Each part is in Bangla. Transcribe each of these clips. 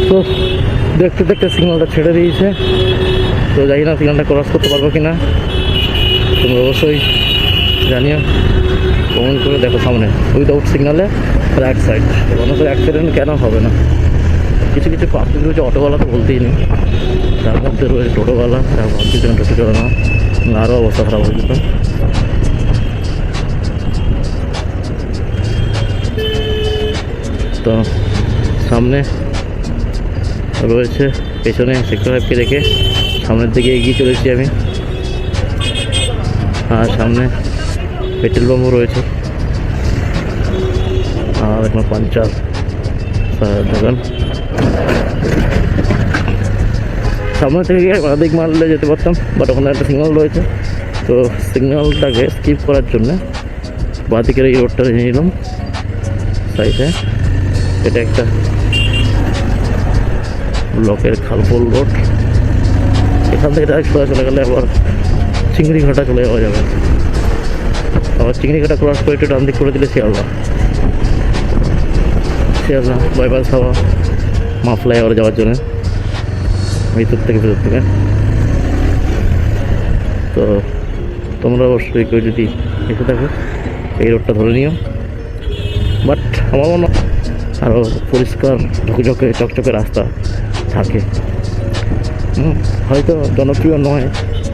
তো দেখতে দেখতে সিগন্যালটা ছেড়ে দিয়েছে, তো জানি না সিগন্যালটা ক্রস করতে পারবো কি না। তোমরা অবশ্যই জানিও, কমেন্ট করে দেখো। সামনে উইদাউট সিগনালে রাইট সাইড, মানুষের অ্যাক্সিডেন্ট কেন হবে না? কিছু কিছু পাবলিক রয়েছে, অটোওয়ালা তো বলতেই নেই, তার মধ্যে রয়েছে টোটোওয়ালা, তার ভাবছি টোটো চলে না, আরও অবস্থা খারাপ হয়ে যেত। তো সামনে রয়েছে, পেছনে সেক্টর 5কে রেখে সামনের দিকে এগিয়ে চলেছি আমি। আর সামনে পেট্রোল পাম্পও রয়েছে, আর এখন পাঞ্চার দোকান। সামনে থেকে দিক মারলে যেতে পারতাম, বাট ওখানে একটা সিগন্যাল রয়েছে, তো সিগন্যালটাকে স্কিপ করার জন্যে বাঁদিকের এই রোডটা নিয়ে নিলাম সাইডে। এটা একটা ব্লকের খালপোল রোড, এখান থেকে ডাইরেক্ট সোজা চলে গেলে আবার চিংড়িঘাটা চলে যাওয়া যাবে। আবার চিংড়িঘাটা ক্রস করে একটু ডান দিক করে দিলে শিয়ালদা বাইপাস হাওয়া মা ফ্লাইওভারে যাওয়ার জন্য ভিতর থেকে। তো তোমরা অবশ্যই কেউ যদি এসে থাকো এই রোডটা ধরে নিও, বাট আমার মনে হয় আরও পরিষ্কার ঝকঝকে চকচকে রাস্তা থাকে। হয়তো জনপ্রিয় নয়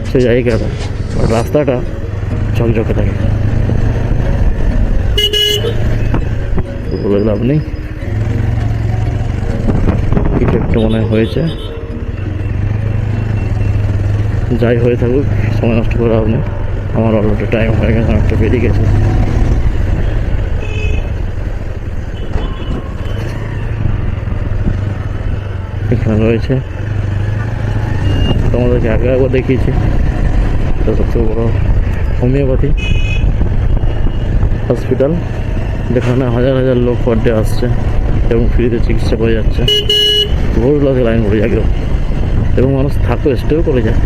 সে জায়গাটা, বাট রাস্তাটা ঝকঝকে থাকে, বলে লাভ নেই। কিছু একটা মনে হয়েছে, যাই হয়ে থাকুক সময় নষ্ট করে লাভ নেই। আমার অলরেডি টাইম হয়ে গেছে, একটা বেরিয়ে গেছে। এখানে রয়েছে, তোমাদেরকে আগে একবার দেখিয়েছি, এটা সবচেয়ে বড় হোমিওপ্যাথি হসপিটাল, যেখানে হাজার হাজার লোক পার ডে আসছে এবং ফ্রিতে চিকিৎসা করে যাচ্ছে। ভোর লাগে লাইন পড়ে যায় এবং মানুষ থাকো স্টেও করে যায়।